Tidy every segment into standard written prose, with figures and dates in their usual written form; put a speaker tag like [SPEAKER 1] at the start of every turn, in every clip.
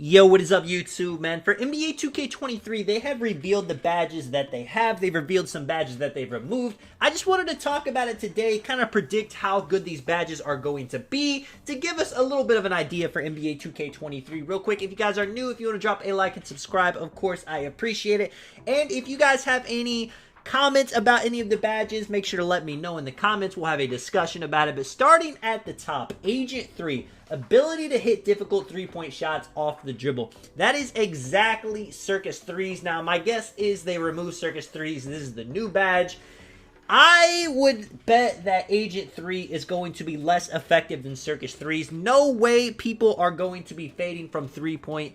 [SPEAKER 1] Yo, what is up, YouTube, man? For NBA 2K23, they have revealed the badges that they have. They've revealed some badges that they've removed. I just wanted to talk about it today, kind of predict how good these badges are going to be, to give us a little bit of an idea for NBA 2K23. Real quick, if you guys are new, if you want to drop a like and subscribe, of course, I appreciate it. And if you guys have any comments about any of the badges, make sure to let me know in the comments. We'll have a discussion about it. But starting at the top, Agent 3, ability to hit difficult three-point shots off the dribble. That is exactly Circus 3's. Now, my guess is they removed Circus 3's. This is the new badge. I would bet that Agent 3 is going to be less effective than Circus 3's. No way people are going to be fading from three-point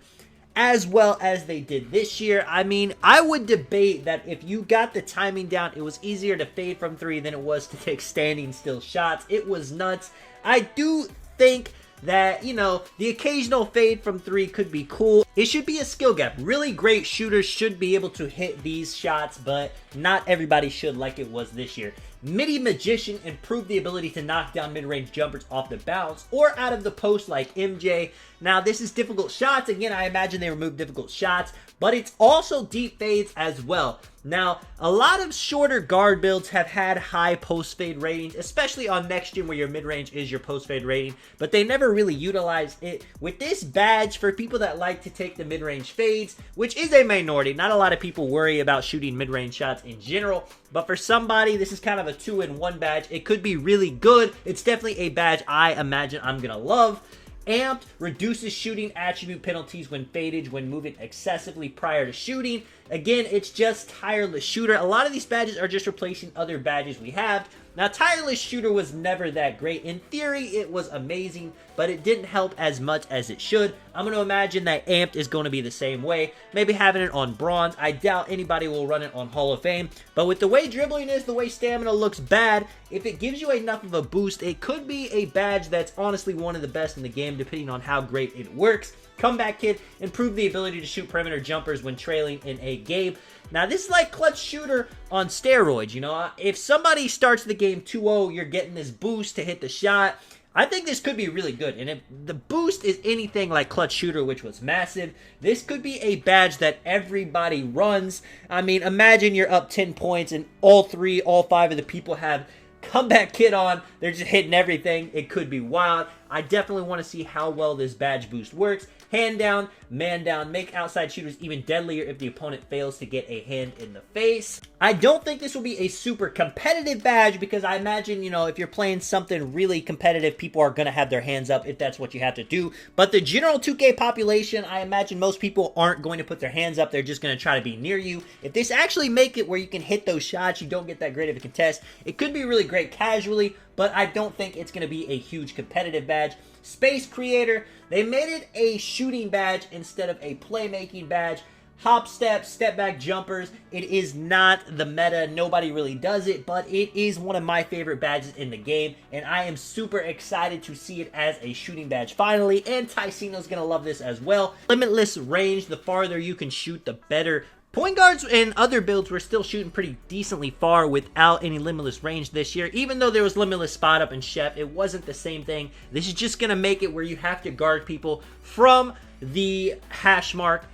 [SPEAKER 1] as well as they did this year. I mean, I would debate that if you got the timing down, it was easier to fade from three than it was to take standing still shots. It was nuts. I do think that, you know, the occasional fade from three could be cool. It should be a skill gap. Really great shooters should be able to hit these shots, but not everybody should like it was this year. Midi Magician improved the ability to knock down mid-range jumpers off the bounce or out of the post like MJ. Now, this is difficult shots. Again, I imagine they removed difficult shots, but it's also deep fades as well. Now, a lot of shorter guard builds have had high post-fade ratings, especially on next gen where your mid-range is your post-fade rating, but they never really utilized it. With this badge, for people that like to take the mid-range fades, which is a minority, not a lot of people worry about shooting mid-range shots in general, but for somebody, this is kind of a 2-in-1 badge. It could be really good. It's definitely a badge I imagine I'm going to love. Amped reduces shooting attribute penalties when faded when moving excessively prior to shooting. Again, it's just Tireless Shooter. A lot of these badges are just replacing other badges we have. Now, Tireless Shooter was never that great. In theory, it was amazing, but it didn't help as much as it should. I'm going to imagine that Amped is going to be the same way. Maybe having it on Bronze. I doubt anybody will run it on Hall of Fame. But with the way dribbling is, the way stamina looks bad, if it gives you enough of a boost, it could be a badge that's honestly one of the best in the game, depending on how great it works. Comeback Kid improved the ability to shoot perimeter jumpers when trailing in a game. Now, this is like Clutch Shooter on steroids, you know. If somebody starts the game 2-0, you're getting this boost to hit the shot. I think this could be really good. And if the boost is anything like Clutch Shooter, which was massive, this could be a badge that everybody runs. I mean, imagine you're up 10 points and all 5 of the people have Comeback Kid on. They're just hitting everything. It could be wild. I definitely want to see how well this badge boost works. Hand down, man down, make outside shooters even deadlier if the opponent fails to get a hand in the face. I don't think this will be a super competitive badge because I imagine, you know, if you're playing something really competitive, people are going to have their hands up if that's what you have to do. But the general 2K population, I imagine most people aren't going to put their hands up. They're just going to try to be near you. If this actually make it where you can hit those shots, you don't get that great of a contest, it could be really great casually, but I don't think it's going to be a huge competitive badge. Space Creator, they made it a shooting badge instead of a playmaking badge. Hop step, step back jumpers, it is not the meta, nobody really does it, but it is one of my favorite badges in the game, and I am super excited to see it as a shooting badge finally, and Ticino's gonna love this as well. Limitless range, the farther you can shoot, the better. Point guards and other builds were still shooting pretty decently far without any limitless range this year. Even though there was limitless spot up and chef, it wasn't the same thing. This is just going to make it where you have to guard people from the hash mark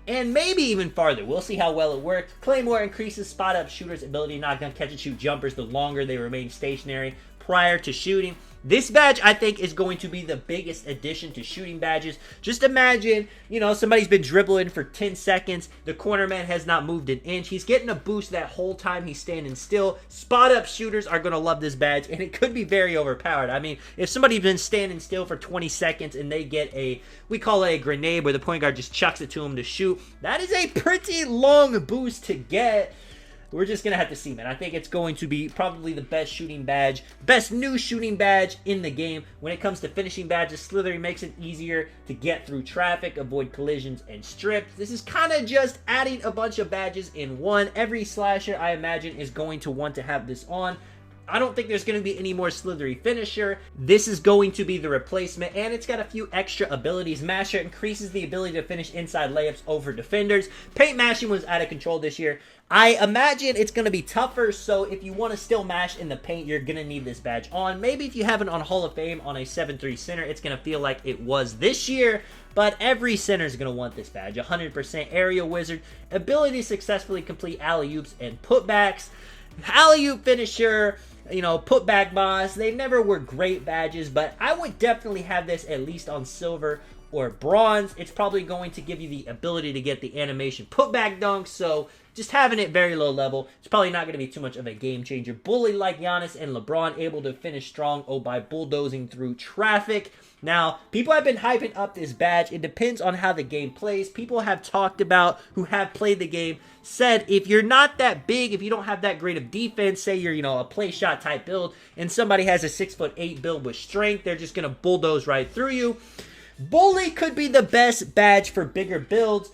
[SPEAKER 1] and maybe even farther. We'll see how well it works. Claymore increases spot up shooters' ability to knock down catch and shoot jumpers the longer they remain stationary prior to shooting. This badge, I think, is going to be the biggest addition to shooting badges. Just imagine, you know, somebody's been dribbling for 10 seconds. The corner man has not moved an inch. He's getting a boost that whole time he's standing still. Spot-up shooters are going to love this badge, and it could be very overpowered. I mean, if somebody's been standing still for 20 seconds and they get a, we call it a grenade, where the point guard just chucks it to him to shoot, that is a pretty long boost to get. We're just going to have to see, man. I think it's going to be probably the best shooting badge, best new shooting badge in the game. When it comes to finishing badges, Slithery makes it easier to get through traffic, avoid collisions, and strips. This is kind of just adding a bunch of badges in one. Every slasher, I imagine, is going to want to have this on. I don't think there's going to be any more Slithery Finisher. This is going to be the replacement, and it's got a few extra abilities. Masher increases the ability to finish inside layups over defenders. Paint mashing was out of control this year. I imagine it's going to be tougher, so if you want to still mash in the paint, you're going to need this badge on. Maybe if you have it on Hall of Fame on a 7-3 center, it's going to feel like it was this year, but every center is going to want this badge. 100% Aerial Wizard, ability to successfully complete alley-oops and putbacks. Alley-oop Finisher, you know, putback boss. They never were great badges, but I would definitely have this at least on silver or bronze. It's probably going to give you the ability to get the animation putback dunks, so just having it very low level, it's probably not going to be too much of a game changer. Bully like Giannis and LeBron, able to finish strong by bulldozing through traffic. Now, people have been hyping up this badge. It depends on how the game plays. People have talked about, who have played the game, said if you're not that big, if you don't have that great of defense, say you're, you know, a play shot type build, and somebody has a 6'8" build with strength, they're just going to bulldoze right through you. Bully could be the best badge for bigger builds,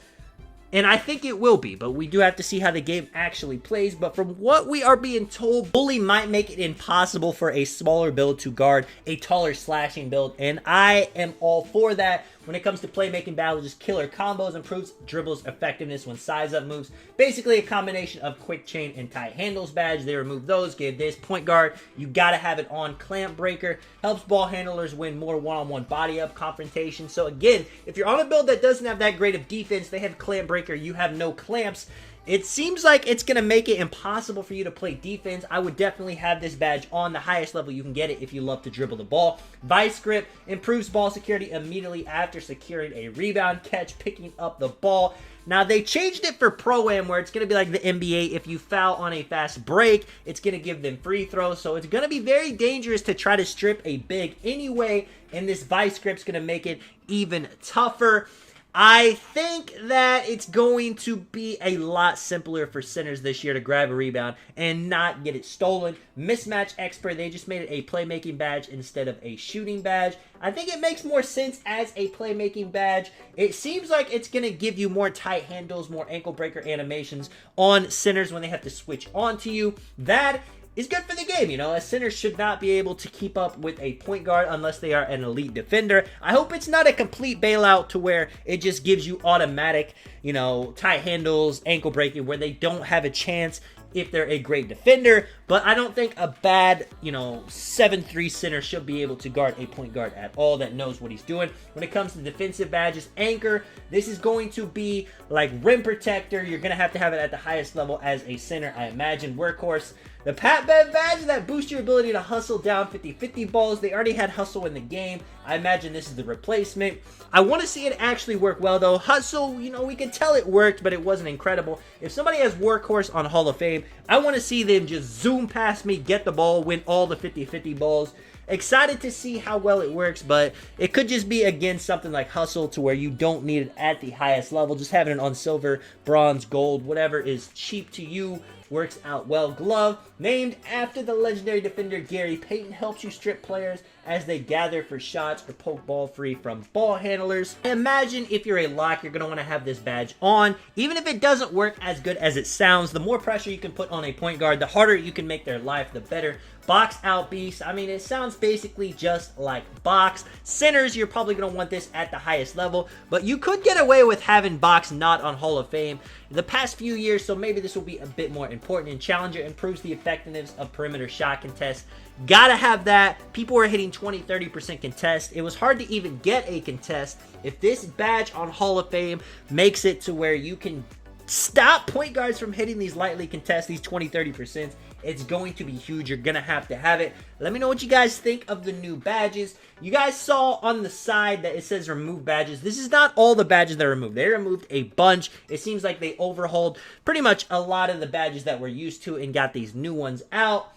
[SPEAKER 1] and I think it will be, but we do have to see how the game actually plays. But from what we are being told, Bully might make it impossible for a smaller build to guard a taller slashing build, and I am all for that. When it comes to playmaking battles, killer combos, improves dribbles effectiveness when size up moves. Basically a combination of quick chain and tight handles badge. They removed those, gave this point guard. You gotta have it on. Clamp breaker helps ball handlers win more one-on-one body up confrontation. So again, if you're on a build that doesn't have that great of defense, they have clamp breaker, you have no clamps. It seems like it's going to make it impossible for you to play defense. I would definitely have this badge on the highest level you can get it if you love to dribble the ball. Vice grip improves ball security immediately after securing a rebound catch, picking up the ball. Now, they changed it for Pro-Am, where it's going to be like the NBA. If you foul on a fast break, it's going to give them free throws. So it's going to be very dangerous to try to strip a big anyway, and this Vice grip's going to make it even tougher. I think that it's going to be a lot simpler for centers this year to grab a rebound and not get it stolen. Mismatch expert, they just made it a playmaking badge instead of a shooting badge. I think it makes more sense as a playmaking badge. It seems like it's going to give you more tight handles, more ankle breaker animations on centers when they have to switch onto you. That is good for the game, you know. A center should not be able to keep up with a point guard unless they are an elite defender. I hope it's not a complete bailout to where it just gives you automatic, you know, tight handles, ankle breaking, where they don't have a chance if they're a great defender. But I don't think a bad, you know, 7'3" center should be able to guard a point guard at all that knows what he's doing. When it comes to defensive badges, anchor, this is going to be like rim protector. You're going to have it at the highest level as a center, I imagine. Workhorse, the Pat Bev badge that boosts your ability to hustle down 50-50 balls. They already had hustle in the game. I imagine this is the replacement. I want to see it actually work well, though. Hustle, you know, we can tell it worked, but it wasn't incredible. If somebody has Workhorse on Hall of Fame, I want to see them just zoom past me, get the ball, win all the 50-50 balls. Excited to see how well it works, but it could just be, again, something like Hustle to where you don't need it at the highest level. Just having it on silver, bronze, gold, whatever is cheap to you works out well. Glove, named after the legendary defender Gary Payton, helps you strip players as they gather for shots or poke ball free from ball handlers. Imagine if you're a lock, you're going to want to have this badge on. Even if it doesn't work as good as it sounds, the more pressure you can put on a point guard, the harder you can make their life, the better. Box out beast. I mean, it sounds basically just like box. Centers, you're probably going to want this at the highest level, but you could get away with having box not on Hall of Fame the past few years, so maybe this will be a bit more important. And Challenger improves the effectiveness of perimeter shot contests. Gotta have that. People were hitting 20-30% contest. It was hard to even get a contest. If this badge on Hall of Fame makes it to where you can stop point guards from hitting these lightly contests, these 20-30%, it's going to be huge. You're going to have it. Let me know what you guys think of the new badges. You guys saw on the side that it says remove badges. This is not all the badges that are removed. They removed a bunch. It seems like they overhauled pretty much a lot of the badges that we're used to and got these new ones out.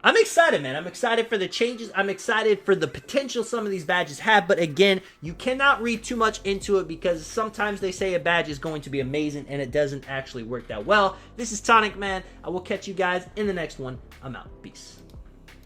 [SPEAKER 1] I'm excited, man. I'm excited for the changes. I'm excited for the potential some of these badges have. But again, you cannot read too much into it because sometimes they say a badge is going to be amazing and it doesn't actually work that well. This is Tonic, man. I will catch you guys in the next one. I'm out. Peace.